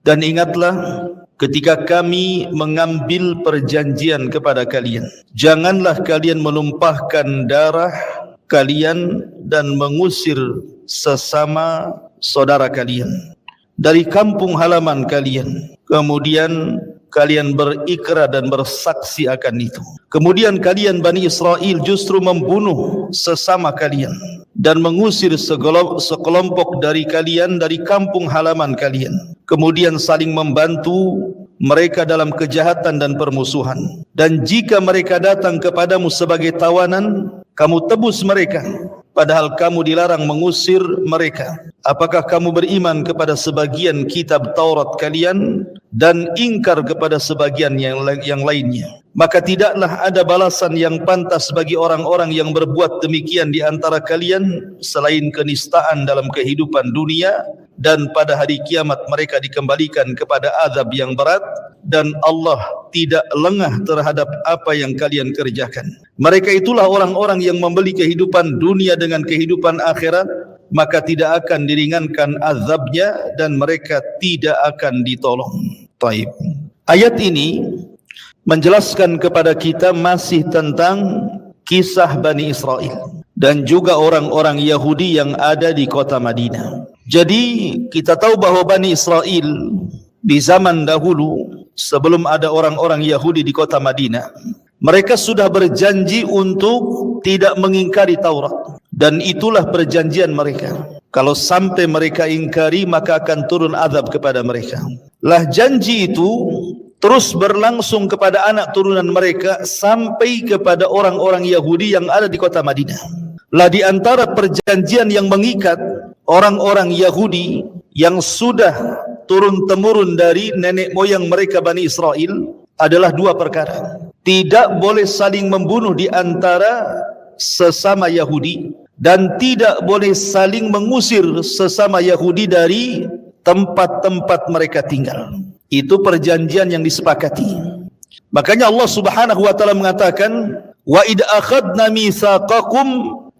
Dan ingatlah ketika kami mengambil perjanjian kepada kalian, janganlah kalian menumpahkan darah kalian dan mengusir sesama saudara kalian dari kampung halaman kalian. Kemudian kalian berikrar dan bersaksi akan itu. Kemudian kalian Bani Israel justru membunuh sesama kalian dan mengusir sekelompok dari kalian dari kampung halaman kalian. Kemudian saling membantu mereka dalam kejahatan dan permusuhan. Dan jika mereka datang kepadamu sebagai tawanan, kamu tebus mereka, padahal kamu dilarang mengusir mereka. Apakah kamu beriman kepada sebagian kitab Taurat kalian dan ingkar kepada sebagian yang lainnya? Maka tidaklah ada balasan yang pantas bagi orang-orang yang berbuat demikian di antara kalian selain kenistaan dalam kehidupan dunia, dan pada hari kiamat mereka dikembalikan kepada azab yang berat, dan Allah tidak lengah terhadap apa yang kalian kerjakan. Mereka itulah orang-orang yang membeli kehidupan dunia dengan kehidupan akhirat, maka tidak akan diringankan azabnya dan mereka tidak akan ditolong. Taib. Ayat ini menjelaskan kepada kita masih tentang kisah Bani Israel dan juga orang-orang Yahudi yang ada di kota Madinah. Jadi kita tahu bahawa Bani Israel di zaman dahulu sebelum ada orang-orang Yahudi di kota Madinah, mereka sudah berjanji untuk tidak mengingkari Taurat, dan itulah perjanjian mereka. Kalau sampai mereka ingkari, maka akan turun azab kepada mereka. Lah janji itu terus berlangsung kepada anak turunan mereka sampai kepada orang-orang Yahudi yang ada di kota Madinah. Lah di antara perjanjian yang mengikat orang-orang Yahudi yang sudah turun-temurun dari nenek moyang mereka Bani Israel adalah dua perkara. Tidak boleh saling membunuh di antara sesama Yahudi, dan tidak boleh saling mengusir sesama Yahudi dari tempat-tempat mereka tinggal. Itu perjanjian yang disepakati. Makanya Allah Subhanahu wa taala mengatakan, "Wa id akhadna mitsaqakum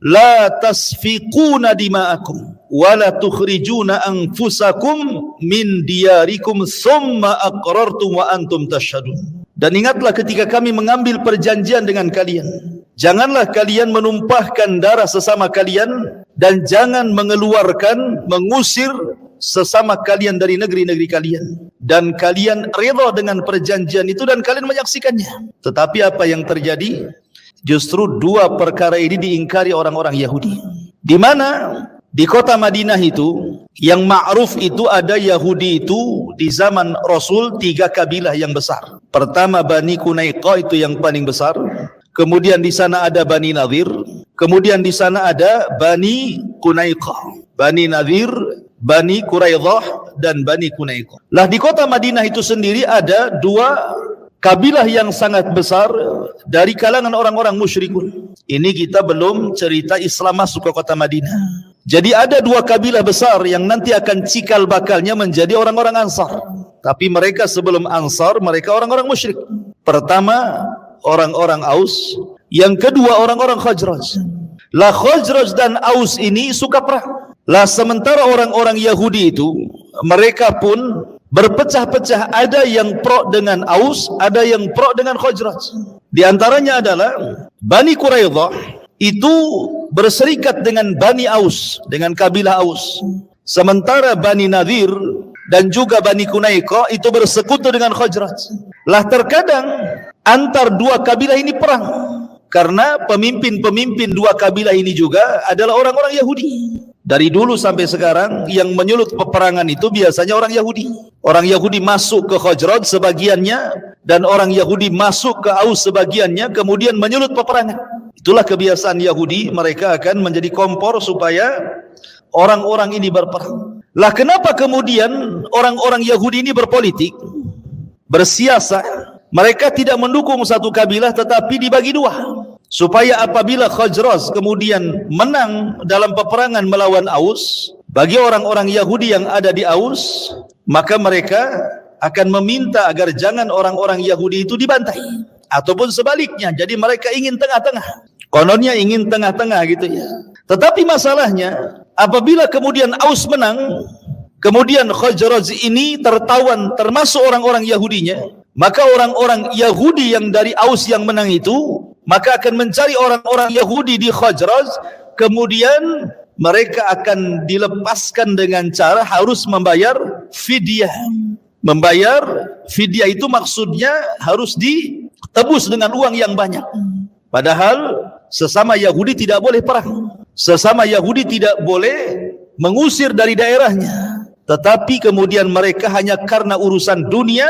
la tasfiquna dima'akum wa la tukhrijuna anfusakum min diyarikum thumma aqrartum wa antum tashhadun." Dan ingatlah ketika kami mengambil perjanjian dengan kalian, janganlah kalian menumpahkan darah sesama kalian, dan jangan mengeluarkan, mengusir sesama kalian dari negeri-negeri kalian, dan kalian rela dengan perjanjian itu dan kalian menyaksikannya. Tetapi apa yang terjadi? Justru dua perkara ini diingkari orang-orang Yahudi. Di mana di kota Madinah itu yang ma'ruf itu ada Yahudi itu di zaman Rasul 3 kabilah yang besar. Pertama Bani Qunaiqah, itu yang paling besar. Kemudian di sana ada Bani Nadir. Kemudian di sana ada Bani Qunaiqah, Bani Nadir, Bani Quraidah dan Bani Qunaiqah. Lah di kota Madinah itu sendiri ada dua kabilah yang sangat besar dari kalangan orang-orang musyrikun. Ini kita belum cerita Islam masuk ke kota Madinah. Jadi ada dua kabilah besar yang nanti akan cikal bakalnya menjadi orang-orang Ansar. Tapi mereka sebelum Ansar, mereka orang-orang musyrik. Pertama orang-orang Aus, yang kedua orang-orang Khazraj. Lah Khazraj dan Aus ini suka perang. Lah sementara orang-orang Yahudi itu, mereka pun berpecah-pecah, ada yang pro dengan Aus, ada yang pro dengan Khazraj. Di antaranya adalah Bani Quraidah itu berserikat dengan Bani Aus, dengan kabilah Aus. Sementara Bani Nadir dan juga Bani Qunaiqah itu bersekutu dengan Khazraj. Lah terkadang antar dua kabilah ini perang, karena pemimpin-pemimpin dua kabilah ini juga adalah orang-orang Yahudi. Dari dulu sampai sekarang yang menyulut peperangan itu biasanya orang Yahudi. Orang Yahudi masuk ke Khazraj sebagiannya, dan orang Yahudi masuk ke Aus sebagiannya, kemudian menyulut peperangan. Itulah kebiasaan Yahudi, mereka akan menjadi kompor supaya orang-orang ini berperang. Lah kenapa kemudian orang-orang Yahudi ini berpolitik, bersiasat? Mereka tidak mendukung satu kabilah tetapi dibagi dua, supaya apabila Khazraj kemudian menang dalam peperangan melawan Aus, bagi orang-orang Yahudi yang ada di Aus, maka mereka akan meminta agar jangan orang-orang Yahudi itu dibantai, ataupun sebaliknya. Jadi mereka ingin tengah-tengah, kononnya ingin tengah-tengah gitu ya. Tetapi masalahnya apabila kemudian Aus menang, kemudian Khazraj ini tertawan termasuk orang-orang Yahudinya, maka orang-orang Yahudi yang dari Aus yang menang itu maka akan mencari orang-orang Yahudi di Khazraj, kemudian mereka akan dilepaskan dengan cara harus membayar fidyah. Membayar fidyah itu maksudnya harus ditebus dengan uang yang banyak. Padahal sesama Yahudi tidak boleh perang. Sesama Yahudi tidak boleh mengusir dari daerahnya. Tetapi kemudian mereka hanya karena urusan dunia,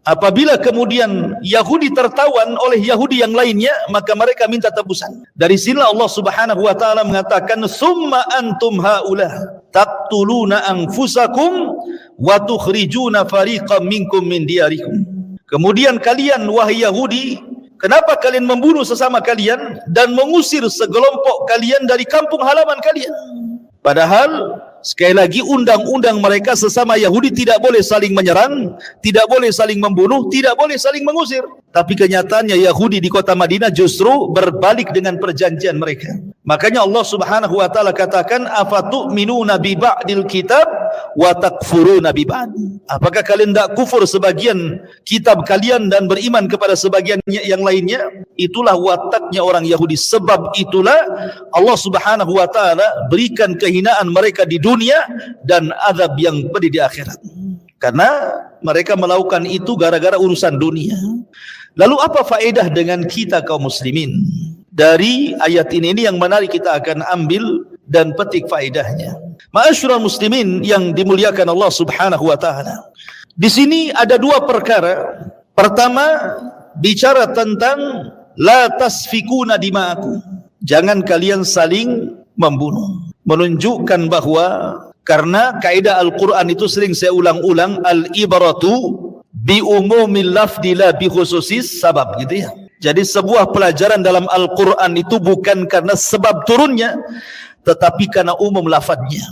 apabila kemudian Yahudi tertawan oleh Yahudi yang lainnya, maka mereka minta tebusan. Dari sinilah Allah Subhanahu wa taala mengatakan, "Summa antum haula taqtuluna anfusakum wa tukhrijuna fariqam minkum min diyarikum." Kemudian kalian wahai Yahudi, kenapa kalian membunuh sesama kalian dan mengusir segelompok kalian dari kampung halaman kalian? Padahal sekali lagi undang-undang mereka sesama Yahudi tidak boleh saling menyerang, tidak boleh saling membunuh, tidak boleh saling mengusir. Tapi kenyataannya Yahudi di kota Madinah justru berbalik dengan perjanjian mereka. Makanya Allah Subhanahu wa taala katakan, "Afatu'minuna bi ba'dil kitab wa takfuruna bi ba'd." Apakah kalian tidak kufur sebagian kitab kalian dan beriman kepada sebagian yang lainnya? Itulah wataknya orang Yahudi. Sebab itulah Allah Subhanahu wa taala berikan kehinaan mereka di dunia dan azab yang pedih di akhirat. Karena mereka melakukan itu gara-gara urusan dunia. Lalu apa faedah dengan kita kaum muslimin? Dari ayat ini yang menarik kita akan ambil dan petik faedahnya. Ma'asyiral muslimin yang dimuliakan Allah Subhanahu wa taala. Di sini ada dua perkara. Pertama, bicara tentang la tasfikuna dima'akum. Jangan kalian saling membunuh. Menunjukkan bahwa karena kaidah Al-Quran itu sering saya ulang-ulang, al-ibratu bi umumil lafdi la bi khususis sabab, gitu ya. Jadi sebuah pelajaran dalam Al-Quran itu bukan karena sebab turunnya, tetapi karena umum lafadznya.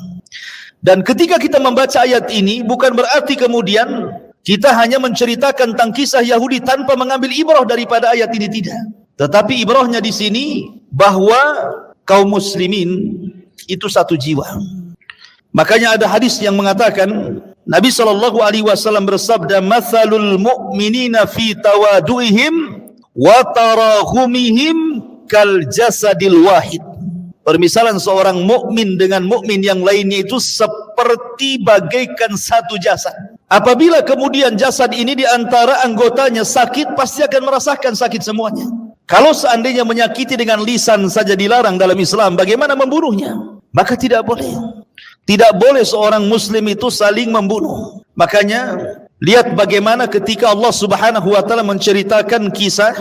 Dan ketika kita membaca ayat ini, bukan berarti kemudian kita hanya menceritakan tentang kisah Yahudi tanpa mengambil ibrah daripada ayat ini, tidak. Tetapi ibrahnya di sini bahwa kaum muslimin itu satu jiwa. Makanya ada hadis yang mengatakan, Nabi SAW bersabda, "Mathalul mu'minina fi tawadu'ihim wa tarahumihim kal jasadil wahid." Permisalan seorang mukmin dengan mukmin yang lainnya itu seperti bagaikan satu jasad. Apabila kemudian jasad ini di antara anggotanya sakit, pasti akan merasakan sakit semuanya. Kalau seandainya menyakiti dengan lisan saja dilarang dalam Islam, bagaimana membunuhnya? Maka tidak boleh. Tidak boleh seorang muslim itu saling membunuh. Makanya lihat bagaimana ketika Allah Subhanahu wa taala menceritakan kisah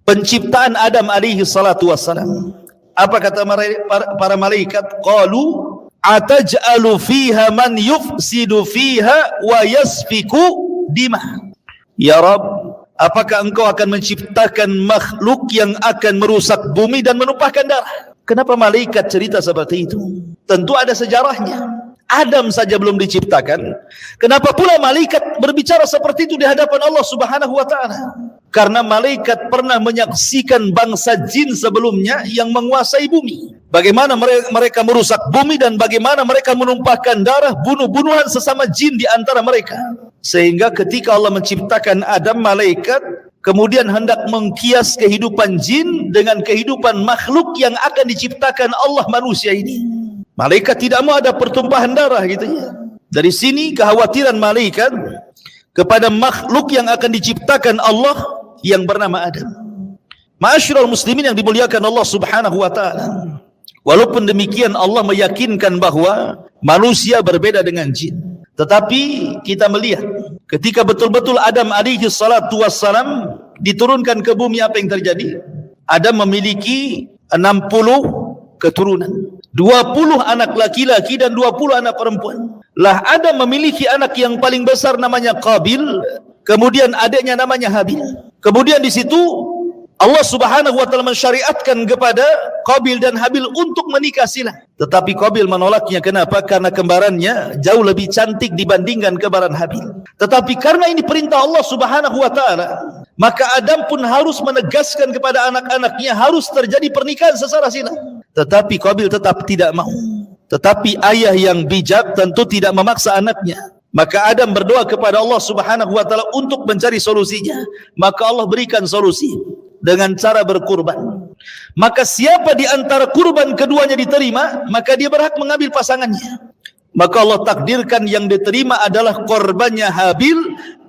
penciptaan Adam alaihi salatu wassalam. Apa kata para malaikat? Qalu ataj'alu fiha man yufsidu fiha wa yasfiku dima. Ya Rabb, apakah engkau akan menciptakan makhluk yang akan merusak bumi dan menumpahkan darah? Kenapa malaikat cerita seperti itu? Tentu ada sejarahnya. Adam saja belum diciptakan. Kenapa pula malaikat berbicara seperti itu di hadapan Allah Subhanahu wa taala? Karena malaikat pernah menyaksikan bangsa jin sebelumnya yang menguasai bumi. Bagaimana mereka merusak bumi dan bagaimana mereka menumpahkan darah, bunuh-bunuhan sesama jin di antara mereka. Sehingga ketika Allah menciptakan Adam, malaikat kemudian hendak mengkias kehidupan jin dengan kehidupan makhluk yang akan diciptakan Allah manusia ini. Malaikat tidak mau ada pertumpahan darah, gitu ya. Dari sini kekhawatiran malaikat kepada makhluk yang akan diciptakan Allah yang bernama Adam. Ma'asyiral muslimin yang dimuliakan Allah Subhanahu wa taala. Walaupun demikian Allah meyakinkan bahwa manusia berbeda dengan jin. Tetapi kita melihat ketika betul-betul Adam alaihi salatu wassalam diturunkan ke bumi, apa yang terjadi? Adam memiliki 60 keturunan. 20 anak laki-laki dan 20 anak perempuan. Lah Adam memiliki anak yang paling besar namanya Qabil, kemudian adiknya namanya Habil. Kemudian di situ Allah Subhanahu wa taala mensyariatkan kepada Qabil dan Habil untuk menikah silang. Tetapi Qabil menolaknya. Kenapa? Karena kembarannya jauh lebih cantik dibandingkan kembaran Habil. Tetapi karena ini perintah Allah Subhanahu wa taala, maka Adam pun harus menegaskan kepada anak-anaknya harus terjadi pernikahan secara silang. Tetapi Qabil tetap tidak mau. Tetapi ayah yang bijak tentu tidak memaksa anaknya. Maka Adam berdoa kepada Allah Subhanahu wa taala untuk mencari solusinya. Maka Allah berikan solusi dengan cara berkurban. Maka siapa di antara kurban keduanya diterima, maka dia berhak mengambil pasangannya. Maka Allah takdirkan yang diterima adalah korbannya Habil,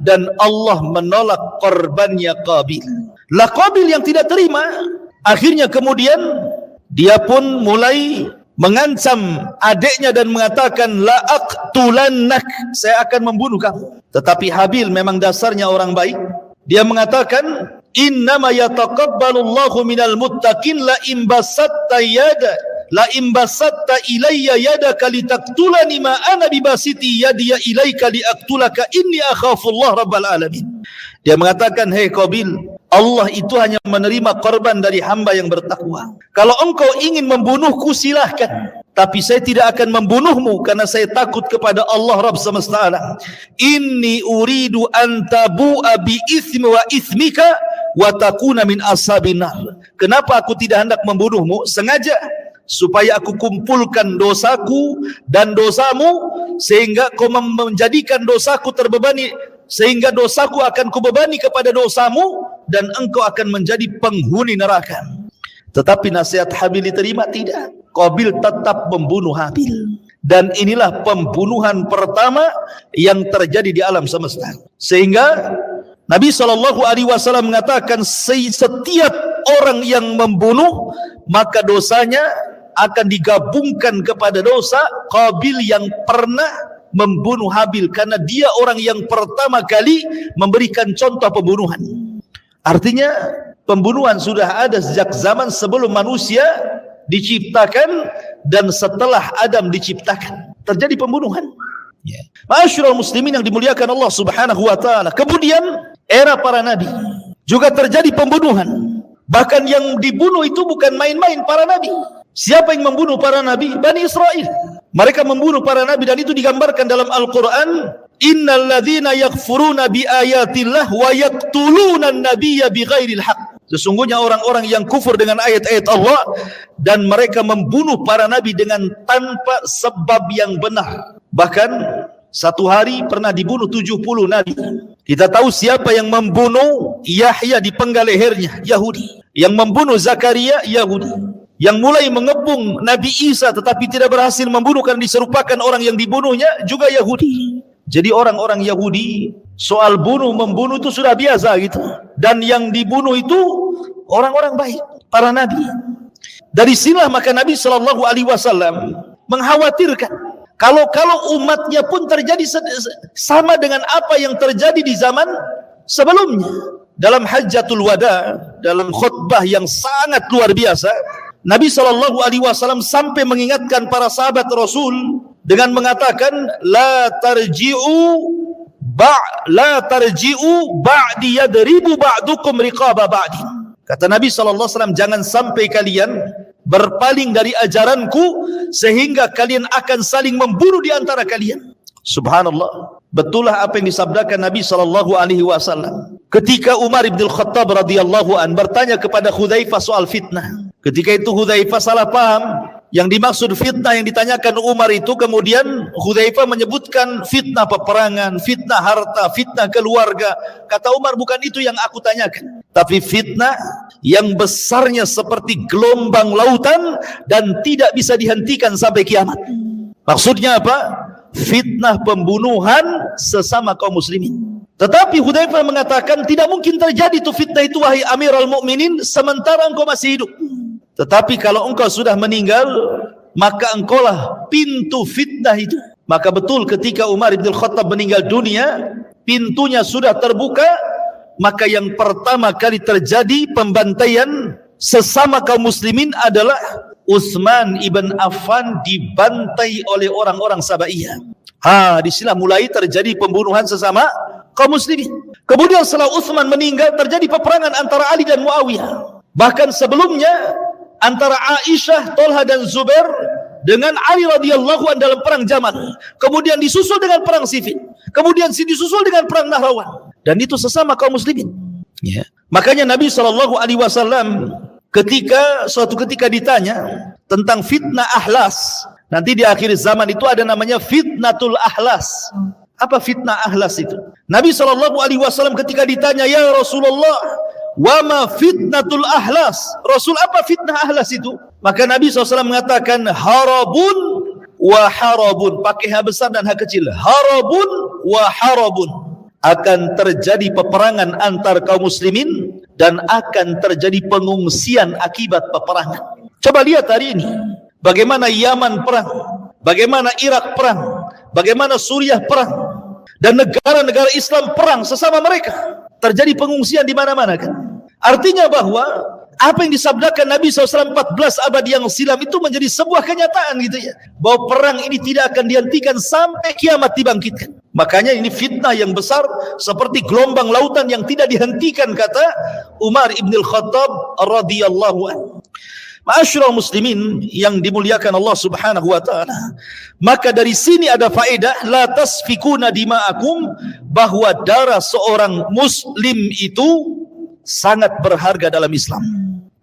dan Allah menolak korbannya Qabil. Lah Qabil yang tidak terima, akhirnya kemudian dia pun mulai mengancam adiknya dan mengatakan la aqtulannak, saya akan membunuh kamu. Tetapi Habil memang dasarnya orang baik. Dia mengatakan innama yataqabbalullahu minal muttaqin la imbasatta yada la imbasatta ilayya yadaka litaqtulani ma ana bibasiti yadiya ilayka liaqtulaka inni akhafullah rabbal alamin. Dia mengatakan, hei Qabil, Allah itu hanya menerima korban dari hamba yang bertakwa. Kalau engkau ingin membunuhku silahkan, tapi saya tidak akan membunuhmu karena saya takut kepada Allah Rabb semesta alam. Inni uridu an tabu'a bi ithmi wa ithmika wa takuna min ashabin nar. Kenapa aku tidak hendak membunuhmu? Sengaja supaya aku kumpulkan dosaku dan dosamu, sehingga kau menjadikan dosaku terbebani, sehingga dosaku akan kubebani kepada dosamu, dan engkau akan menjadi penghuni neraka. Tetapi nasihat Habil diterima? Tidak. Qabil tetap membunuh Habil. Dan inilah pembunuhan pertama yang terjadi di alam semesta. Sehingga Nabi SAW mengatakan, setiap orang yang membunuh, maka dosanya akan digabungkan kepada dosa Qabil yang pernah membunuh Habil, karena dia orang yang pertama kali memberikan contoh pembunuhan. Artinya pembunuhan sudah ada sejak zaman sebelum manusia diciptakan dan setelah Adam diciptakan terjadi pembunuhan. Ma'asyiral muslimin yang dimuliakan Allah Subhanahu wa taala. Kemudian era para nabi juga terjadi pembunuhan. Bahkan yang dibunuh itu bukan main-main para nabi. Siapa yang membunuh para nabi? Bani Israel. Mereka membunuh para nabi, dan itu digambarkan dalam Al-Quran. Innal ladzina yakfuruna bi ayatillah wa yaqtuluna an-nabiyya bighairil haqq. Sesungguhnya orang-orang yang kufur dengan ayat-ayat Allah dan mereka membunuh para nabi dengan tanpa sebab yang benar. Bahkan satu hari pernah dibunuh 70 nabi. Kita tahu siapa yang membunuh Yahya di penggal lehernya, Yahudi. Yang membunuh Zakaria, Yahudi. Yang mulai mengepung Nabi Isa tetapi tidak berhasil membunuh karena diserupakan orang yang dibunuhnya juga Yahudi. Jadi orang-orang Yahudi soal bunuh-membunuh itu sudah biasa gitu. Dan yang dibunuh itu orang-orang baik, para nabi. Dari sinilah maka Nabi SAW mengkhawatirkan kalau umatnya pun terjadi sama dengan apa yang terjadi di zaman sebelumnya. Dalam Hajjatul Wada, dalam khutbah yang sangat luar biasa, Nabi SAW sampai mengingatkan para sahabat Rasul dengan mengatakan la tarji'u ba'di yadribu ba'dukum riqaba ba'di. Kata Nabi SAW, jangan sampai kalian berpaling dari ajaranku sehingga kalian akan saling membunuh di antara kalian. Subhanallah. Betullah apa yang disabdakan Nabi SAW. Ketika Umar bin Khattab radhiyallahu an bertanya kepada Hudzaifah soal fitnah. Ketika itu Hudzaifah salah paham. Yang dimaksud fitnah yang ditanyakan Umar itu, kemudian Hudzaifah menyebutkan fitnah peperangan, fitnah harta, fitnah keluarga. Kata Umar, bukan itu yang aku tanyakan. Tapi fitnah yang besarnya seperti gelombang lautan dan tidak bisa dihentikan sampai kiamat. Maksudnya apa? Fitnah pembunuhan sesama kaum muslimin. Tetapi Hudzaifah mengatakan tidak mungkin terjadi itu fitnah itu wahai Amirul Mukminin sementara engkau masih hidup. Tetapi kalau engkau sudah meninggal, maka engkaulah pintu fitnah itu. Maka betul ketika Umar bin Khattab meninggal dunia, pintunya sudah terbuka, maka yang pertama kali terjadi pembantaian sesama kaum muslimin adalah Utsman ibn Affan dibantai oleh orang-orang Sabaiyah. Di sini mulai terjadi pembunuhan sesama kaum muslimin. Kemudian setelah Utsman meninggal terjadi peperangan antara Ali dan Muawiyah. Bahkan sebelumnya antara Aisyah, Tolha dan Zubair dengan Ali radhiyallahu anhu dalam perang Jamal. Kemudian disusul dengan perang Siffin. Kemudian disusul dengan perang Nahrawan. Dan itu sesama kaum muslimin. Makanya Nabi SAW suatu ketika ditanya tentang fitnah Ahlas, Nanti di akhir zaman itu ada namanya fitnatul ahlas. Apa fitnah ahlas itu? Nabi SAW ketika ditanya, ya Rasulullah, wa ma fitnatul ahlas? Rasul, apa fitnah ahlas itu? Maka Nabi SAW mengatakan, harabun wa harabun. Pakai H besar dan H kecil. Harabun wa harabun. Akan terjadi peperangan antar kaum muslimin dan akan terjadi pengungsian akibat peperangan. Coba lihat hari ini. Bagaimana Yaman perang, bagaimana Irak perang, bagaimana Suriah perang, dan negara-negara Islam perang sesama mereka. Terjadi pengungsian di mana-mana kan. Artinya bahwa apa yang disabdakan Nabi SAW 14 abad yang silam itu menjadi sebuah kenyataan gitu ya. Bahwa perang ini tidak akan dihentikan sampai kiamat dibangkitkan. Makanya ini fitnah yang besar seperti gelombang lautan yang tidak dihentikan, kata Umar ibn al-Khattab radhiyallahu anhu. Ma'asyiral muslimin yang dimuliakan Allah Subhanahu wa taala. Maka dari sini ada faedah la tasfikuna dima'akum, bahwa darah seorang muslim itu sangat berharga dalam Islam.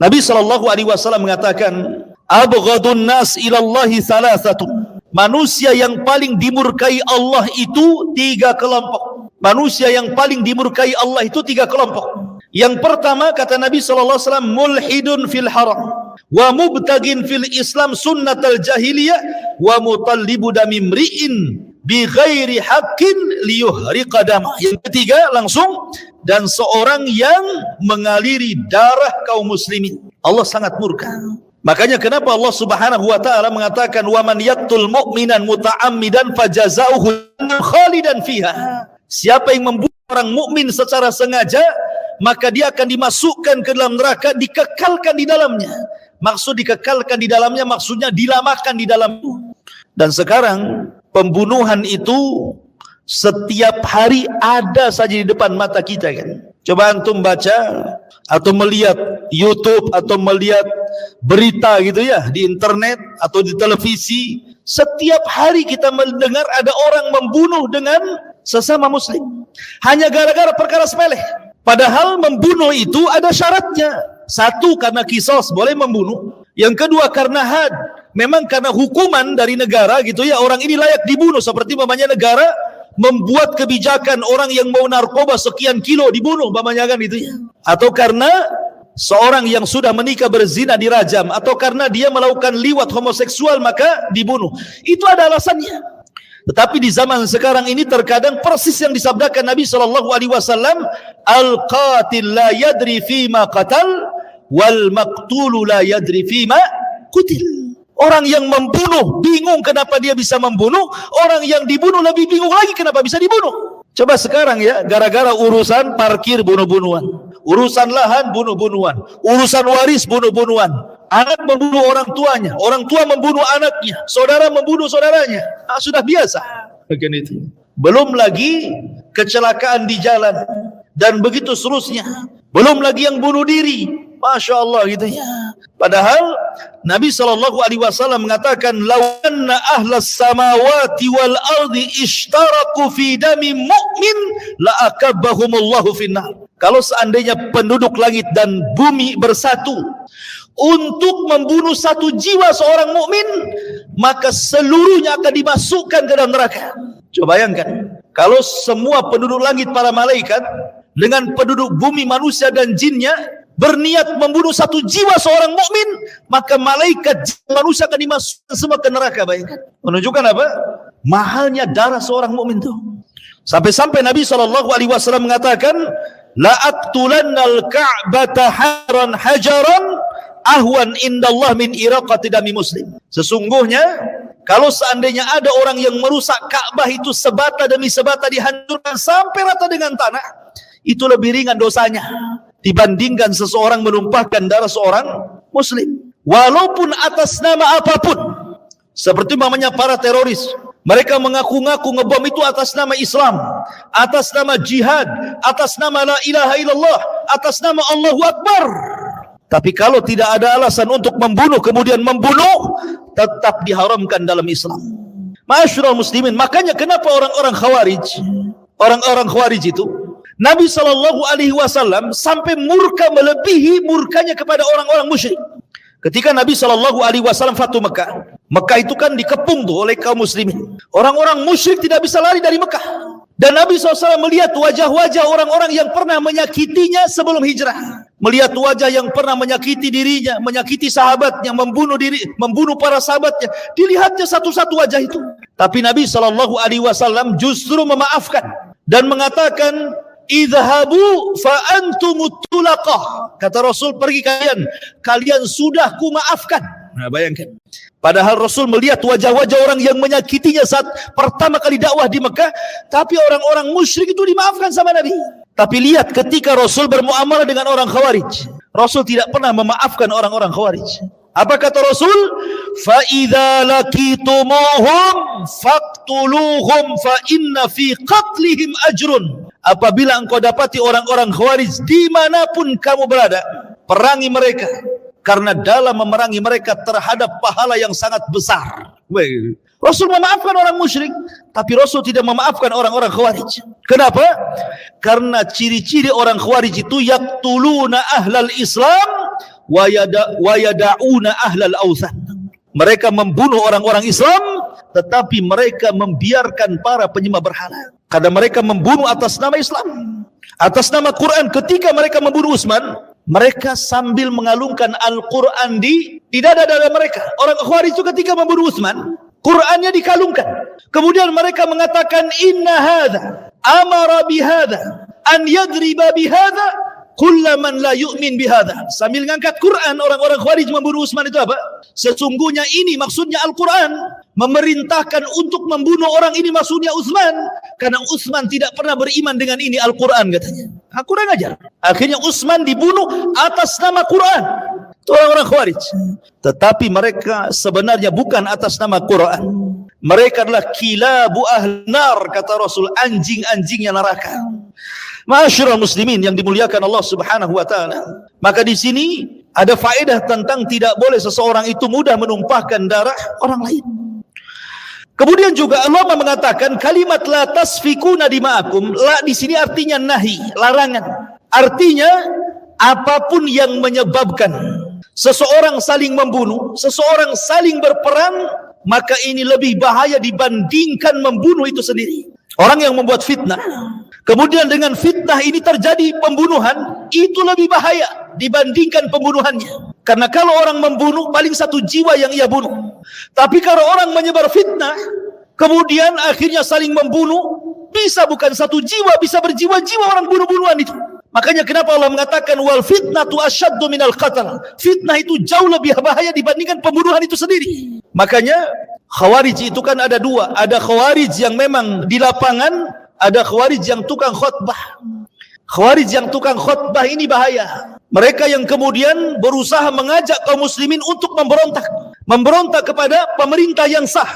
Nabi SAW mengatakan, abghadun nas ilallahi thalathatun. Manusia yang paling dimurkai Allah itu 3 kelompok. Manusia yang paling dimurkai Allah itu 3 kelompok. Yang pertama, kata Nabi SAW, mulhidun fil haram wa mubtagin fil Islam sunnatal jahiliyah wa mutallibu damimri'in bi ghairi haqqin liyuhriqa dama. Yang ketiga langsung, dan seorang yang mengaliri darah kaum muslimin. Allah sangat murka. Makanya kenapa Allah Subhanahu wa taala mengatakan wa man yaqtul mu'minan muta'ammidan fajazauhu khalidan fiha. Siapa yang membunuh orang mukmin secara sengaja, maka dia akan dimasukkan ke dalam neraka, dikekalkan di dalamnya. Maksud dikekalkan di dalamnya, maksudnya dilamakan di dalamnya. Dan sekarang pembunuhan itu setiap hari ada saja di depan mata kita kan. Coba antum baca atau melihat YouTube atau melihat berita gitu ya di internet atau di televisi, setiap hari kita mendengar ada orang membunuh dengan sesama muslim hanya gara-gara perkara sepele. Padahal membunuh itu ada syaratnya. Satu, karena kisos, boleh membunuh. Yang kedua, karena had. Memang karena hukuman dari negara gitu ya, orang ini layak dibunuh. Seperti umpamanya negara membuat kebijakan orang yang mau narkoba sekian kilo dibunuh, umpamanya kan itu ya. Atau karena seorang yang sudah menikah berzina dirajam, atau karena dia melakukan liwat homoseksual maka dibunuh. Itu ada alasannya. Tetapi di zaman sekarang ini terkadang persis yang disabdakan Nabi SAW, al-qatil la yadri fima qatal wal maqtulu la yadri fima qutil. Orang yang membunuh bingung kenapa dia bisa membunuh, orang yang dibunuh lebih bingung lagi kenapa bisa dibunuh. Coba sekarang ya, gara-gara urusan parkir bunuh-bunuhan, urusan lahan bunuh-bunuhan, urusan waris bunuh-bunuhan, anak membunuh orang tuanya, orang tua membunuh anaknya, saudara membunuh saudaranya. Sudah biasa. Bagian itu. Belum lagi kecelakaan di jalan dan begitu seterusnya. Belum lagi yang bunuh diri. Masya Allah gitu ya. Padahal Nabi SAW mengatakan, lawanna ahlas samawati wal ardi ishtaraku fi dami mu'min la akabbahumullahu finnar. Kalau seandainya penduduk langit dan bumi bersatu untuk membunuh satu jiwa seorang mukmin, maka seluruhnya akan dimasukkan ke dalam neraka. Coba bayangkan, kalau semua penduduk langit para malaikat dengan penduduk bumi manusia dan jinnya berniat membunuh satu jiwa seorang mukmin, maka malaikat manusia akan dimasukkan semua ke neraka. Bayangkan, menunjukkan apa? Mahalnya darah seorang mukmin itu. Sampai-sampai Nabi SAW mengatakan, la aqtulannal ka'bata haran hajaran ahwan indallah min iraqati dami muslim. Sesungguhnya kalau seandainya ada orang yang merusak Ka'bah itu sebata demi sebata dihancurkan sampai rata dengan tanah, itu lebih ringan dosanya dibandingkan seseorang menumpahkan darah seorang muslim, walaupun atas nama apapun. Seperti namanya para teroris, mereka mengaku-ngaku ngebom itu atas nama Islam, atas nama jihad, atas nama la ilaha illallah, atas nama Allahu Akbar. Tapi kalau tidak ada alasan untuk membunuh, kemudian membunuh, tetap diharamkan dalam Islam. Ma'asyiral muslimin, makanya kenapa orang-orang khawarij itu, Nabi SAW sampai murka melebihi murkanya kepada orang-orang musyrik. Ketika Nabi SAW Fatu Mekah, Mekah itu kan dikepung tuh oleh kaum muslimin. Orang-orang musyrik tidak bisa lari dari Mekah. Dan Nabi SAW melihat wajah-wajah orang-orang yang pernah menyakitinya sebelum hijrah. Melihat wajah yang pernah menyakiti dirinya, menyakiti sahabatnya, membunuh para sahabatnya. Dilihatnya satu-satu wajah itu. Tapi Nabi SAW justru memaafkan dan mengatakan, idhabu fa antumut tulaqah. Kata Rasul, pergi kalian sudah kumaafkan. Nah, bayangkan. Padahal Rasul melihat wajah-wajah orang yang menyakitinya saat pertama kali dakwah di Mekah, tapi orang-orang musyrik itu dimaafkan sama Nabi. Tapi lihat ketika Rasul bermuamalah dengan orang Khawarij, Rasul tidak pernah memaafkan orang-orang Khawarij. Apa kata Rasul? Fa idza laqitumuhum faqtuluhum fa inna fi qatlihim ajrun. Apabila engkau dapati orang-orang Khawarij dimanapun kamu berada, perangi mereka. Karena dalam memerangi mereka terhadap pahala yang sangat besar. Rasul memaafkan orang musyrik, tapi Rasul tidak memaafkan orang-orang Khawarij. Kenapa? Karena ciri-ciri orang Khawarij itu yaqtuluna ahlal Islam wa yada'una ahlal awthan. Mereka membunuh orang-orang Islam, tetapi mereka membiarkan para penyembah berhala. Karena mereka membunuh atas nama Islam, atas nama Quran. Ketika mereka membunuh Utsman, mereka sambil mengalungkan Al-Quran di dada-dada mereka. Orang Khawarij itu ketika membunuh Utsman, Qurannya dikalungkan. Kemudian mereka mengatakan, inna hadha amara bihadha an yadriba bihadha kullaman la yu'min bihadha. Sambil ngangkat Quran, orang-orang Khawarij membunuh Utsman itu apa? Sesungguhnya ini maksudnya Al-Quran memerintahkan untuk membunuh orang ini, maksudnya Utsman, karena Utsman tidak pernah beriman dengan ini Al-Quran katanya. Kurang ajar. Akhirnya Utsman dibunuh atas nama Quran. Itu orang-orang Khawarij. Tetapi mereka sebenarnya bukan atas nama Quran. Mereka adalah kilabu ahnar, kata Rasul, anjing-anjingnya neraka. Ma'asyiral muslimin yang dimuliakan Allah Subhanahu wa taala. Maka di sini ada faedah tentang tidak boleh seseorang itu mudah menumpahkan darah orang lain. Kemudian juga Allah mengatakan kalimat la tasfikuna dima'akum. La di sini artinya nahi, larangan. Artinya apapun yang menyebabkan seseorang saling membunuh, seseorang saling berperang, maka ini lebih bahaya dibandingkan membunuh itu sendiri. Orang yang membuat fitnah, kemudian dengan fitnah ini terjadi pembunuhan, itu lebih bahaya dibandingkan pembunuhannya. Karena kalau orang membunuh, paling satu jiwa yang ia bunuh. Tapi kalau orang menyebar fitnah, kemudian akhirnya saling membunuh, bisa bukan satu jiwa, bisa berjiwa-jiwa orang bunuh-bunuhan itu. Makanya kenapa Allah mengatakan wal fitnatu asyaddu minal qatl. Fitnah itu jauh lebih bahaya dibandingkan pembunuhan itu sendiri. Makanya Khawarij itu kan ada dua. Ada Khawarij yang memang di lapangan, ada Khawarij yang tukang khutbah. Khawarij yang tukang khutbah ini bahaya. Mereka yang kemudian berusaha mengajak kaum muslimin untuk memberontak kepada pemerintah yang sah.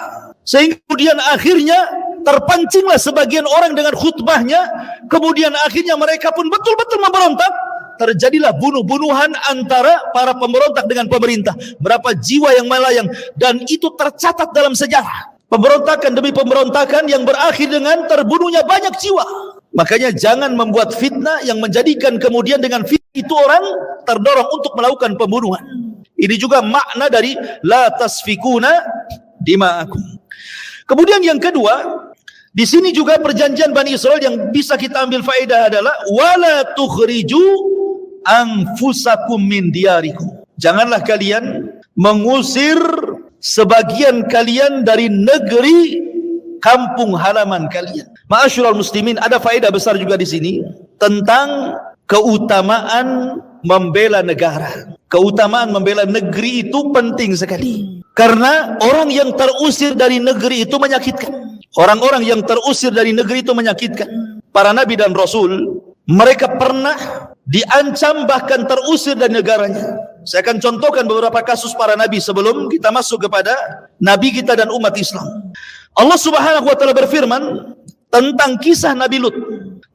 Sehingga kemudian akhirnya terpancinglah sebagian orang dengan khutbahnya, kemudian akhirnya mereka pun betul-betul memberontak. Terjadilah bunuh-bunuhan antara para pemberontak dengan pemerintah. Berapa jiwa yang melayang, dan itu tercatat dalam sejarah. Pemberontakan demi pemberontakan yang berakhir dengan terbunuhnya banyak jiwa. Makanya jangan membuat fitnah yang menjadikan kemudian dengan fitnah itu orang terdorong untuk melakukan pembunuhan. Ini juga makna dari la tasfikuna dima'akum. Kemudian yang kedua, di sini juga perjanjian Bani Israel yang bisa kita ambil faedah adalah wala tukhriju anfusakum min diyarikum. Janganlah kalian mengusir sebagian kalian dari negeri kampung halaman kalian. Ma'asyiral muslimin, ada faedah besar juga di sini tentang keutamaan membela negara. Keutamaan membela negeri itu penting sekali. Karena orang yang terusir dari negeri itu menyakitkan. Orang-orang yang terusir dari negeri itu menyakitkan. Para nabi dan rasul, mereka pernah diancam bahkan terusir dari negaranya. Saya akan contohkan beberapa kasus para nabi sebelum kita masuk kepada nabi kita dan umat Islam. Allah Subhanahu wa taala berfirman tentang kisah Nabi Lut.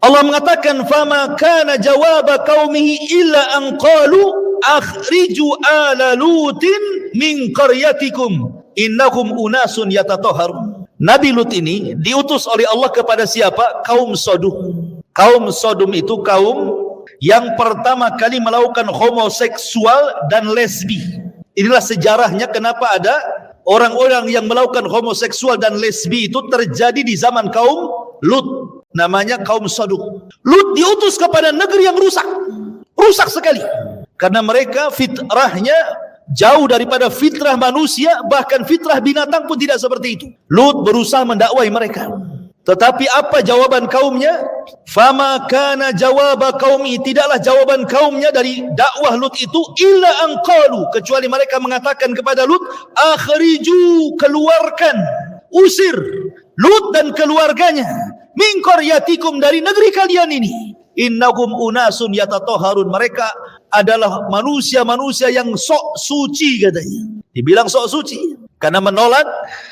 Allah mengatakan fama kana jawaba qaumihi illa an qalu akhriju ala lutin min qaryatikum innahum unasun yatatahharun. Nabi Lut ini diutus oleh Allah kepada siapa? Kaum Sodom. Kaum Sodom itu kaum yang pertama kali melakukan homoseksual dan lesbi. Inilah sejarahnya kenapa ada orang-orang yang melakukan homoseksual dan lesbi itu terjadi di zaman kaum Lut, namanya kaum Sodom. Lut diutus kepada negeri yang rusak sekali, karena mereka fitrahnya jauh daripada fitrah manusia, bahkan fitrah binatang pun tidak seperti itu. Lut berusaha mendakwai mereka, tetapi apa jawaban kaumnya? Fama kana jawaba qaumi, tidaklah jawaban kaumnya dari dakwah Lut itu illa an qalu, kecuali mereka mengatakan kepada Lut, akhriju, keluarkan, usir Lut dan keluarganya, min qaryatikum, dari negeri kalian ini. Innahum unasun yatatahharun, mereka adalah manusia-manusia yang sok suci katanya. Dibilang sok suci karena menolak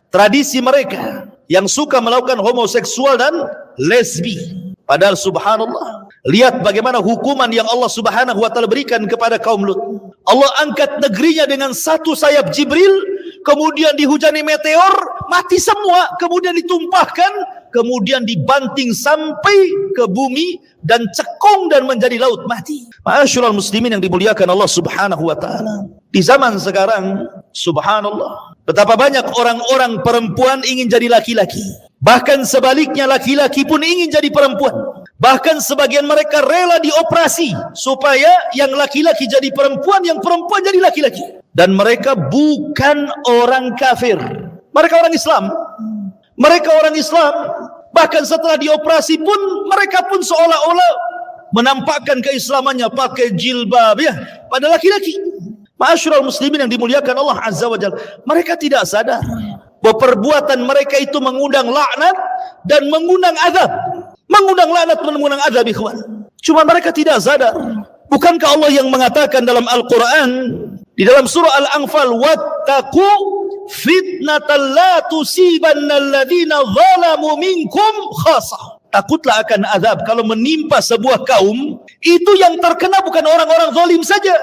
tradisi mereka yang suka melakukan homoseksual dan lesbi. Padahal subhanallah, lihat bagaimana hukuman yang Allah subhanahu wa ta'ala berikan kepada kaum Lut. Allah angkat negerinya dengan satu sayap Jibril, kemudian dihujani meteor, mati semua, kemudian ditumpahkan, kemudian dibanting sampai ke bumi dan cekung dan menjadi laut mati. Ma'asyiral muslimin yang dimuliakan Allah subhanahu wa ta'ala, di zaman sekarang subhanallah, betapa banyak orang-orang perempuan ingin jadi laki-laki, bahkan sebaliknya laki-laki pun ingin jadi perempuan. Bahkan sebagian mereka rela dioperasi supaya yang laki-laki jadi perempuan, yang perempuan jadi laki-laki. Dan mereka bukan orang kafir, mereka orang Islam. Mereka orang Islam, bahkan setelah dioperasi pun mereka pun seolah-olah menampakkan keislamannya, pakai jilbab ya, pada laki-laki. Ma'asyiral muslimin yang dimuliakan Allah azza wa jalla, mereka tidak sadar bahwa perbuatan mereka itu mengundang laknat dan mengundang azab. Mengundang laknat dan mengundang azab, ikhwan. Cuma mereka tidak sadar. Bukankah Allah yang mengatakan dalam Al-Quran, di dalam surah Al-Anfal, wattaqu fitnatan la tusibanna alladhina zalamu minkum khasah. Takutlah akan azab kalau menimpa sebuah kaum, itu yang terkena bukan orang-orang zalim saja,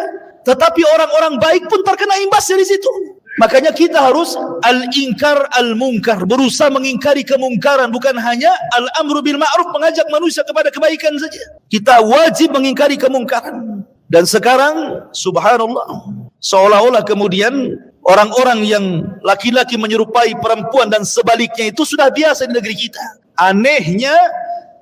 tetapi orang-orang baik pun terkena imbas dari situ. Makanya kita harus al-inkar al-munkar, berusaha mengingkari kemungkaran, bukan hanya al-amru bil ma'ruf, mengajak manusia kepada kebaikan saja. Kita wajib mengingkari kemungkaran. Dan sekarang subhanallah, seolah-olah kemudian orang-orang yang laki-laki menyerupai perempuan dan sebaliknya itu sudah biasa di negeri kita. Anehnya,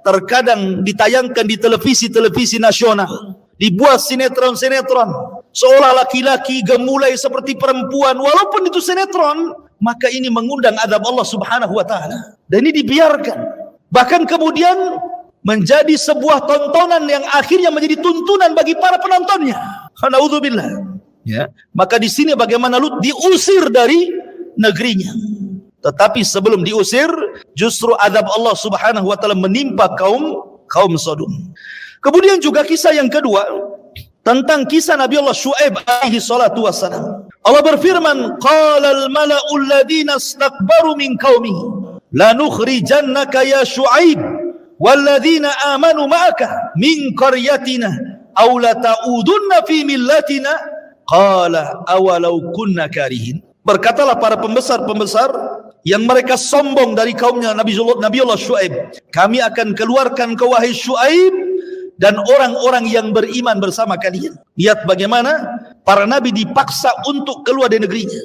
terkadang ditayangkan di televisi-televisi nasional, dibuat sinetron-sinetron seolah laki-laki gemulai seperti perempuan, walaupun itu sinetron, maka ini mengundang azab Allah subhanahu wa ta'ala. Dan ini dibiarkan, bahkan kemudian menjadi sebuah tontonan yang akhirnya menjadi tuntunan bagi para penontonnya. Naudzubillah. Ya, maka di sini bagaimana Lut diusir dari negerinya. Tetapi sebelum diusir, justru azab Allah subhanahu wa ta'ala menimpa kaum Sodom. Kemudian juga kisah yang kedua, tentang kisah Nabi Allah Syuaib alaihi salatu wassalam. Allah berfirman, qala al-mala'u alladhina istakbaru min qaumihi lanukhrijannaka ya Syuaib walladhina amanu ma'aka min qaryatina aw la ta'udunna fi millatina qala awalau kunna karihin. Berkatalah para pembesar-pembesar yang mereka sombong dari kaumnya Nabi Allah Syuaib, kami akan keluarkan ke wahai Syuaib dan orang-orang yang beriman bersama kalian. Lihat bagaimana para nabi dipaksa untuk keluar dari negerinya.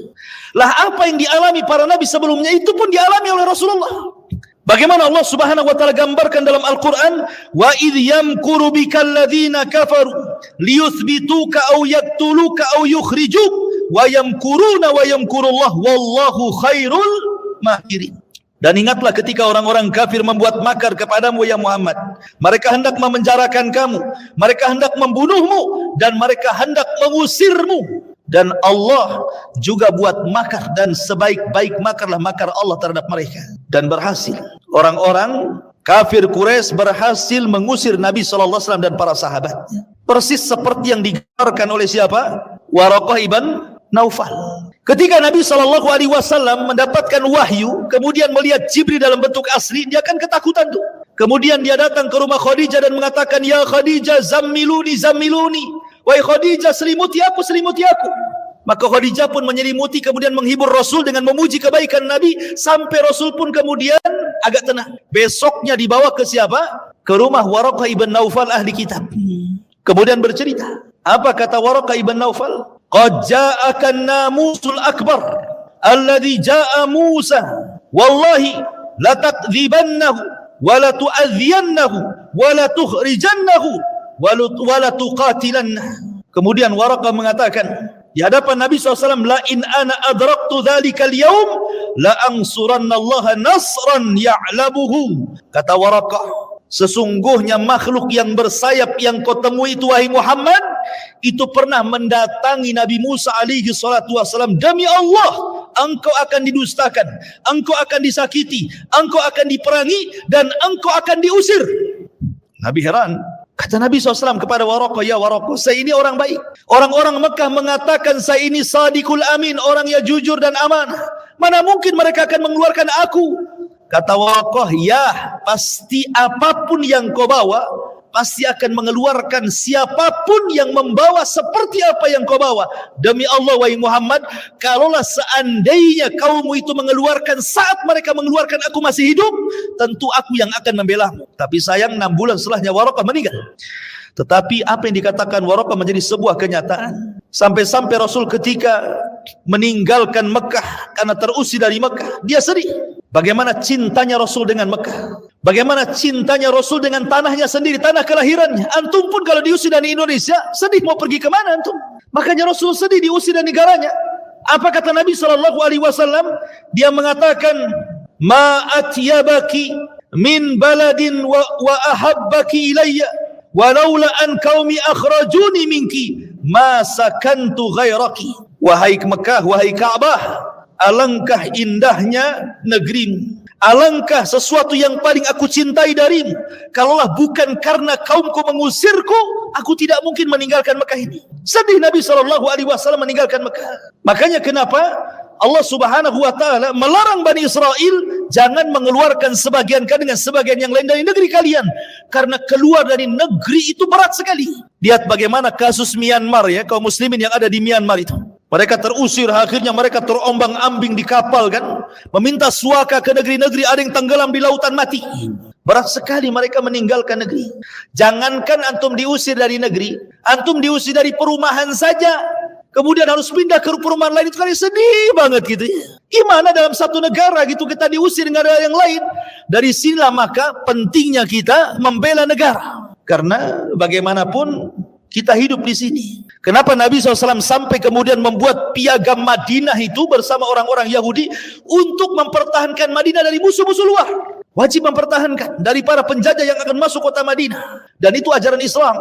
Lah apa yang dialami para nabi sebelumnya itu pun dialami oleh Rasulullah. Bagaimana Allah subhanahu wa ta'ala gambarkan dalam Al-Quran, wa idh yamkuru bika alladhina kafaru liyuthbituka aw yaktuluka aw yukhrijuk wa yamkuruna wa yamkurullah wallahu khairul makirin. Dan ingatlah ketika orang-orang kafir membuat makar kepadamu ya Muhammad, mereka hendak memenjarakan kamu, mereka hendak membunuhmu, dan mereka hendak mengusirmu. Dan Allah juga buat makar, dan sebaik-baik makarlah makar Allah terhadap mereka. Dan berhasil. Orang-orang kafir Quraisy berhasil mengusir Nabi SAW dan para sahabatnya. Persis seperti yang digambarkan oleh siapa? Waraqah ibn Naufal. Ketika Nabi SAW mendapatkan wahyu, kemudian melihat Jibril dalam bentuk asli, dia akan ketakutan tuh. Kemudian dia datang ke rumah Khadijah dan mengatakan, ya Khadijah, zammiluni, zammiluni. Wahai Khadijah, selimuti aku, selimuti aku. Maka Khadijah pun menyelimuti, kemudian menghibur Rasul dengan memuji kebaikan Nabi, sampai Rasul pun kemudian agak tenang. Besoknya dibawa ke siapa? Ke rumah Waraqah ibn Naufal ahli kitab. Kemudian bercerita. Apa kata Waraqah ibn Naufal? Qad ja'aka an-namusul akbar alladhi ja'a Musa wallahi la takdzibannahu wa la tu'adhiyannahu wa la tukhrijannahu wa la tuqatilannahu. Kemudian Waraqah mengatakan di hadapan Nabi SAW, la in ana adraktu dhalikal yawm la ansuranna Allah nasran ya'labuhu. Kata Waraqah, sesungguhnya makhluk yang bersayap yang kau temui itu wahai Muhammad, itu pernah mendatangi Nabi Musa alaihi salatu wasalam, demi Allah engkau akan didustakan, engkau akan disakiti, engkau akan diperangi, dan engkau akan diusir. Nabi heran. Kata Nabi SAW kepada Waraqah, ya Waraqah, saya ini orang baik. Orang-orang Mekah mengatakan saya ini sadiqul amin, orang yang jujur dan amanah. Mana mungkin mereka akan mengeluarkan aku? Kata Waraqah, ya pasti apapun yang kau bawa, pasti akan mengeluarkan siapapun yang membawa seperti apa yang kau bawa. Demi Allah wahai Muhammad, kalaulah seandainya kaummu itu mengeluarkan saat mereka mengeluarkan aku masih hidup, tentu aku yang akan membelamu. Tapi sayang 6 bulan setelahnya Waraqah meninggal. Tetapi apa yang dikatakan Waraqah menjadi sebuah kenyataan. Sampai-sampai Rasul ketika meninggalkan Mekah karena terusir dari Mekah, dia sedih. Bagaimana cintanya Rasul dengan Mekah, bagaimana cintanya Rasul dengan tanahnya sendiri, tanah kelahirannya. Antum pun kalau diusir dari Indonesia, sedih mau pergi kemana antum? Makanya Rasul sedih diusir dari negaranya. Apa kata Nabi SAW? Dia mengatakan, ma atyabaki min baladin wa ahabbaki ilayya walaula an qaumi akhrajuni minki ma sakantu ghairaki. Wahai Mekah, wahai Ka'bah, alangkah indahnya negerimu, alangkah sesuatu yang paling aku cintai darimu. Kalaulah bukan karena kaumku mengusirku, aku tidak mungkin meninggalkan Mekah ini. Sedih Nabi SAW meninggalkan Mekah. Makanya kenapa Allah Subhanahu wa taala melarang Bani Israel jangan mengeluarkan sebagian kalian dengan sebagian yang lain dari negeri kalian, karena keluar dari negeri itu berat sekali. Lihat bagaimana kasus Myanmar, ya, kaum muslimin yang ada di Myanmar itu. Mereka terusir, akhirnya mereka terombang-ambing di kapal kan, meminta suaka ke negeri-negeri, ada yang tenggelam di lautan mati. Berat sekali mereka meninggalkan negeri. Jangankan antum diusir dari negeri, antum diusir dari perumahan saja, kemudian harus pindah ke perumahan lain, itu kan sedih banget gitu ya. Gimana dalam satu negara gitu kita diusir dengan ada yang lain? Dari sinilah maka pentingnya kita membela negara. Karena bagaimanapun kita hidup di sini. Kenapa Nabi SAW sampai kemudian membuat piagam Madinah itu bersama orang-orang Yahudi untuk mempertahankan Madinah dari musuh-musuh luar? Wajib mempertahankan dari para penjajah yang akan masuk kota Madinah. Dan itu ajaran Islam.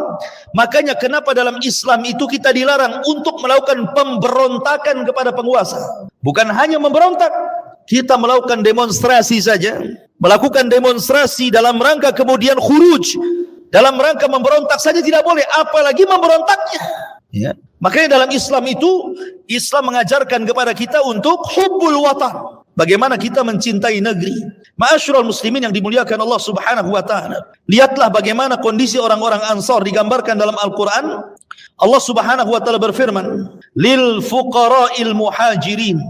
Makanya kenapa dalam Islam itu kita dilarang untuk melakukan pemberontakan kepada penguasa. Bukan hanya memberontak, kita melakukan demonstrasi saja. Melakukan demonstrasi dalam rangka kemudian khuruj, dalam rangka memberontak saja tidak boleh, apalagi memberontaknya. Ya. Makanya dalam Islam itu, Islam mengajarkan kepada kita untuk hubbul watan. Bagaimana kita mencintai negeri. Ma'asyiral muslimin yang dimuliakan Allah Subhanahu wa taala. Lihatlah bagaimana kondisi orang-orang Ansar digambarkan dalam Al-Qur'an. Allah Subhanahu wa taala berfirman, lil fuqara'il muhajirin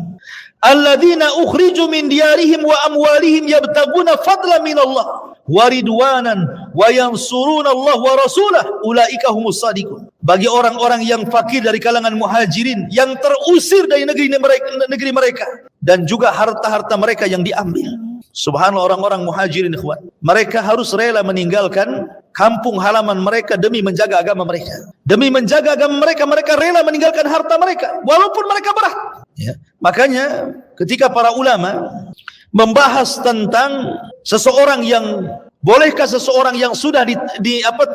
alladzina ukhriju min diyarihim wa amwalihim yabtaguna fadlan min Allah wa ridwanan wa yansuruna Allah wa rasulahu ulaika humus shadiqun. Bagi orang-orang yang fakir dari kalangan muhajirin yang terusir dari negeri mereka dan juga harta-harta mereka yang diambil. Subhanallah, orang-orang muhajirin ikhwan, mereka harus rela meninggalkan kampung halaman mereka demi menjaga agama mereka. Demi menjaga agama mereka, mereka rela meninggalkan harta mereka walaupun mereka berat. Ya. Makanya ketika para ulama membahas tentang seseorang yang bolehkah seseorang yang sudah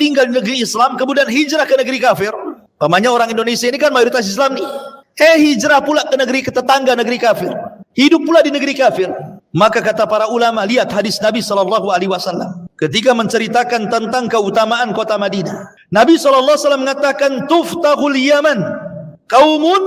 tinggal di negeri Islam kemudian hijrah ke negeri kafir. Pamannya orang Indonesia ini kan mayoritas Islam nih. Hijrah pula ke negeri tetangga negeri kafir. Hidup pula di negeri kafir. Maka kata para ulama, lihat hadis Nabi SAW ketika menceritakan tentang keutamaan kota Madinah. Nabi SAW mengatakan, tuftahul Yaman qaumun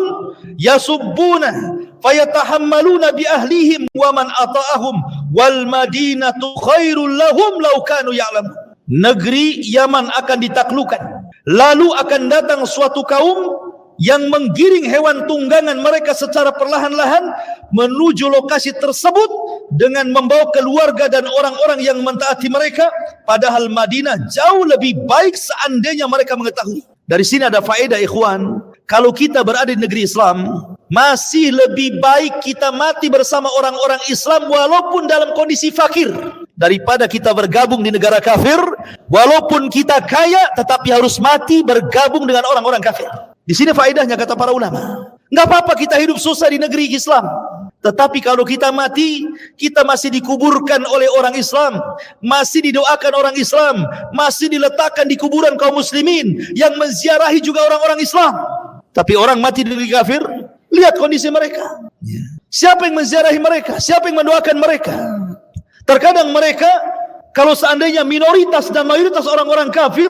yasubbuna fayatahammaluna bi ahlihim wa man ata'ahum wal madinatu khairul lahum law kanu ya'lamun. Negeri Yaman akan ditaklukkan, lalu akan datang suatu kaum yang menggiring hewan tunggangan mereka secara perlahan-lahan menuju lokasi tersebut dengan membawa keluarga dan orang-orang yang mentaati mereka, padahal Madinah jauh lebih baik seandainya mereka mengetahui. Dari sini ada faedah ikhwan, kalau kita berada di negeri Islam, Masih lebih baik kita mati bersama orang-orang Islam walaupun dalam kondisi fakir, daripada kita bergabung di negara kafir walaupun kita kaya tetapi harus mati bergabung dengan orang-orang kafir. Di sini faedahnya kata para ulama. Enggak apa-apa kita hidup susah di negeri Islam, tetapi kalau kita mati, kita masih dikuburkan oleh orang Islam, masih didoakan orang Islam, masih diletakkan di kuburan kaum muslimin yang menziarahi juga orang-orang Islam. Tapi orang mati di negeri kafir, lihat kondisi mereka. Siapa yang menziarahi mereka? Siapa yang mendoakan mereka? Terkadang mereka, kalau seandainya minoritas dan mayoritas orang-orang kafir,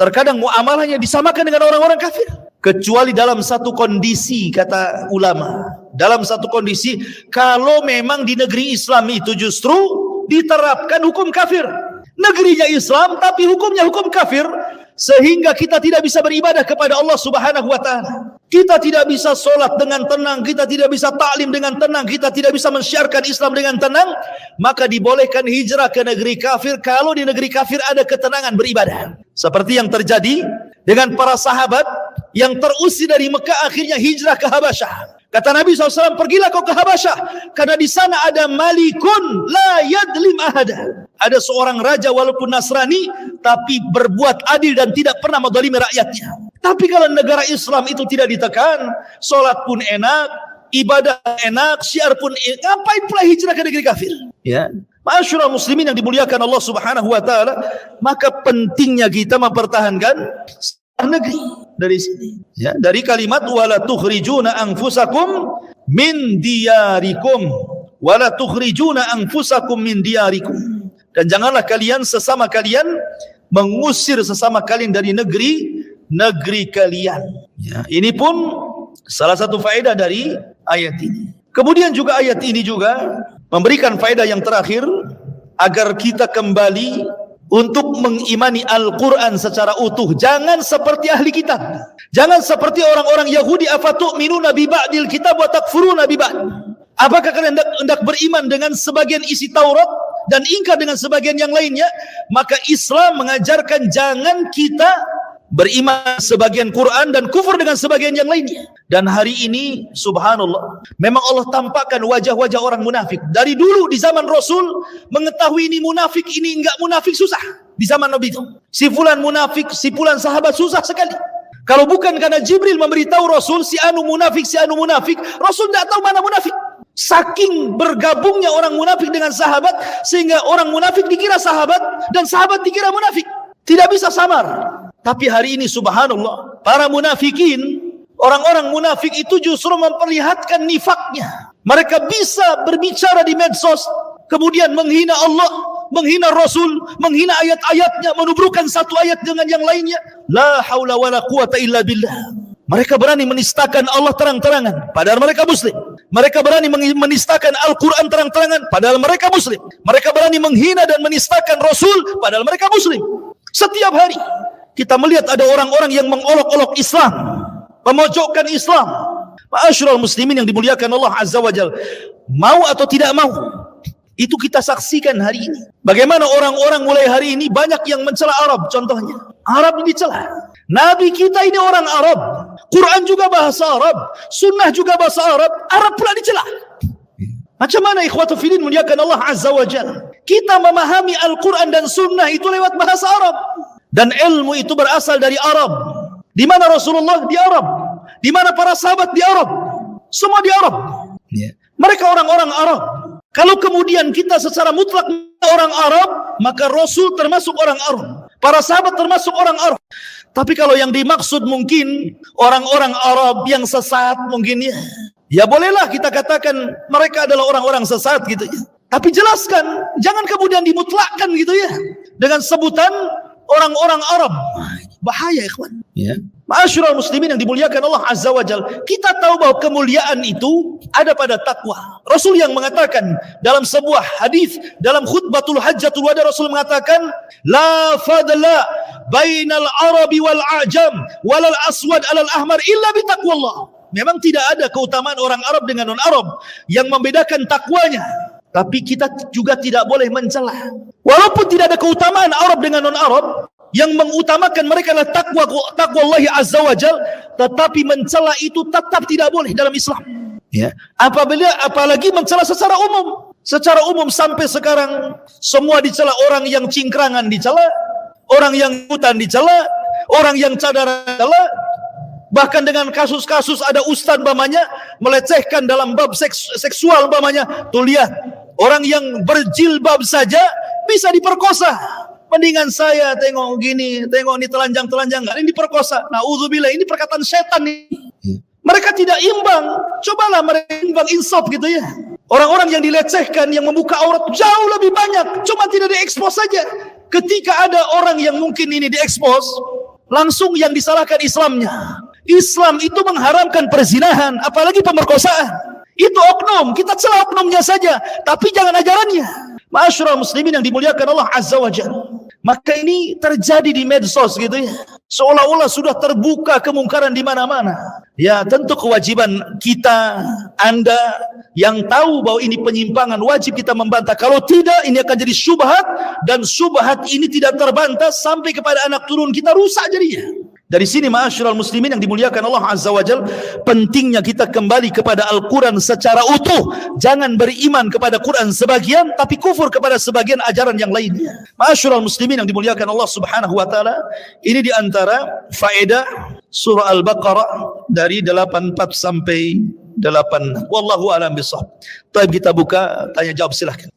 terkadang muamalahnya disamakan dengan orang-orang kafir. Kecuali dalam satu kondisi, kata ulama. Dalam satu kondisi, kalau memang di negeri Islam itu justru diterapkan hukum kafir. Negerinya Islam, tapi hukumnya hukum kafir. Sehingga kita tidak bisa beribadah kepada Allah Subhanahu wa ta'ala. Kita tidak bisa solat dengan tenang, kita tidak bisa taklim dengan tenang, kita tidak bisa mensyiarkan Islam dengan tenang. Maka dibolehkan hijrah ke negeri kafir kalau di negeri kafir ada ketenangan beribadah. Seperti yang terjadi dengan para sahabat yang terusir dari Mekah akhirnya hijrah ke Habasyah. Kata Nabi SAW, pergilah kau ke Habasyah, karena di sana ada malikun la yadlim ahada. Ada seorang raja walaupun Nasrani, tapi berbuat adil dan tidak pernah menzalimi rakyatnya. Tapi kalau negara Islam itu tidak ditekan, solat pun enak, ibadah enak, syiar pun enak, ngapain pula hijrah ke negeri kafir? Ya, ma'asyiral muslimin yang dimuliakan Allah Subhanahu wa ta'ala, maka pentingnya kita mempertahankan negeri dari sini. Ya, dari kalimat wala tukhrijuna anfusakum min diyarikum, wala tukhrijuna anfusakum min diyarikum. Dan janganlah kalian sesama kalian mengusir sesama kalian dari negeri kalian. Ya, ini pun salah satu faedah dari ayat ini. Kemudian juga ayat ini juga memberikan faedah yang terakhir agar kita kembali untuk mengimani Al-Quran secara utuh. Jangan seperti ahli kitab. Jangan seperti orang-orang Yahudi. Afatu'minuna bi ba'dil kitab wa takfuruna bi ba'd. Apakah kalian hendak beriman dengan sebagian isi Taurat dan ingkar dengan sebagian yang lainnya? Maka Islam mengajarkan jangan kita beriman sebagian Quran dan kufur dengan sebagian yang lainnya. Dan hari ini subhanallah, memang Allah tampakkan wajah-wajah orang munafik. Dari dulu di zaman Rasul, mengetahui ini munafik, ini enggak munafik susah. Di zaman Nabi itu, si fulan munafik, si fulan sahabat susah sekali. Kalau bukan karena Jibril memberitahu Rasul, si anu munafik, Rasul tidak tahu mana munafik. Saking bergabungnya orang munafik dengan sahabat, sehingga orang munafik dikira sahabat dan sahabat dikira munafik. Tidak bisa samar. Tapi hari ini subhanallah, para munafikin, orang-orang munafik itu justru memperlihatkan nifaknya. Mereka bisa berbicara di medsos, kemudian menghina Allah, menghina Rasul, menghina ayat-ayatnya, menubrukkan satu ayat dengan yang lainnya. La haula wala quwata illa billah. Mereka berani menistakan Allah terang-terangan, padahal mereka muslim. Mereka berani menistakan Al-Quran terang-terangan, padahal mereka muslim. Mereka berani menghina dan menistakan Rasul, padahal mereka muslim. Setiap hari kita melihat ada orang-orang yang mengolok-olok Islam, memojokkan Islam. Ma'asyiral muslimin yang dimuliakan Allah Azza wa Jalla, mau atau tidak mau, itu kita saksikan hari ini. Bagaimana orang-orang mulai hari ini banyak yang mencela Arab. Contohnya, Arab ini dicela. Nabi kita ini orang Arab, Quran juga bahasa Arab, sunnah juga bahasa Arab, Arab pula dicela. Macam mana ikhwatu fillah muliakan Allah Azza wa Jalla? Kita memahami Al-Quran dan sunnah itu lewat bahasa Arab. Dan ilmu itu berasal dari Arab. Di mana Rasulullah? Di Arab. Di mana para sahabat? Di Arab. Semua di Arab. Mereka orang-orang Arab. Kalau kemudian kita secara mutlak orang Arab, maka Rasul termasuk orang Arab. Para sahabat termasuk orang Arab. Tapi kalau yang dimaksud mungkin orang-orang Arab yang sesat mungkin ya. Ya bolehlah kita katakan mereka adalah orang-orang sesat gitu ya. Tapi jelaskan, jangan kemudian dimutlakkan gitu ya. Dengan sebutan orang-orang Arab. Bahaya ikhwan. Ya. Ma'asyiral muslimin yang dimuliakan Allah Azza wa Jalla. Kita tahu bahwa kemuliaan itu ada pada takwa. Rasul yang mengatakan dalam sebuah hadis, dalam khutbatul hajjatul wada, Rasul mengatakan, la fadla bainal arabi wal a'jam walal aswad alal ahmar illa bitaqwallah. Memang tidak ada keutamaan orang Arab dengan non-Arab yang membedakan takwanya. Tapi kita juga tidak boleh mencela. Walaupun tidak ada keutamaan Arab dengan non-Arab, yang mengutamakan mereka adalah takwa Allah Azza wa Jalla, tetapi mencela itu tetap tidak boleh dalam Islam. Ya, apalagi mencela secara umum. Secara umum sampai sekarang semua dicela, orang yang cingkrangan dicela, orang yang hutan dicela, orang yang cadar dicela. Bahkan dengan kasus-kasus ada ustaz umpamanya melecehkan dalam bab seksual umpamanya. Tuh lihat, orang yang berjilbab saja bisa diperkosa. Mendingan saya tengok gini, tengok ini telanjang-telanjang, ini diperkosa. Na'udzubillah, ini perkataan setan nih. Mereka tidak imbang. Cobalah mereka imbang, insaf gitu ya. Orang-orang yang dilecehkan, yang membuka aurat jauh lebih banyak, cuma tidak diekspos saja. Ketika ada orang yang mungkin ini diekspos, langsung yang disalahkan Islamnya. Islam itu mengharamkan perzinahan, apalagi pemerkosaan. Itu oknum, kita celah oknumnya saja, tapi jangan ajarannya. Ma'asyiral muslimin yang dimuliakan Allah Azza wa Jalla. Maka ini terjadi di medsos gitu ya. Seolah-olah sudah terbuka kemungkaran di mana-mana. Ya, tentu kewajiban kita, Anda yang tahu bahwa ini penyimpangan, wajib kita membantah. Kalau tidak, ini akan jadi syubhat, dan syubhat ini tidak terbantah sampai kepada anak turun kita, rusak jadinya. Dari sini ma'asyiral muslimin yang dimuliakan Allah Azza wa Jalla, pentingnya kita kembali kepada Al-Quran secara utuh. Jangan beriman kepada Quran sebagian, tapi kufur kepada sebagian ajaran yang lainnya. Ma'asyiral muslimin yang dimuliakan Allah Subhanahu wa taala, ini diantara faedah surah Al-Baqarah dari 84 sampai 8. Wallahu a'lam bishawab. Baik, kita buka tanya jawab, silahkan.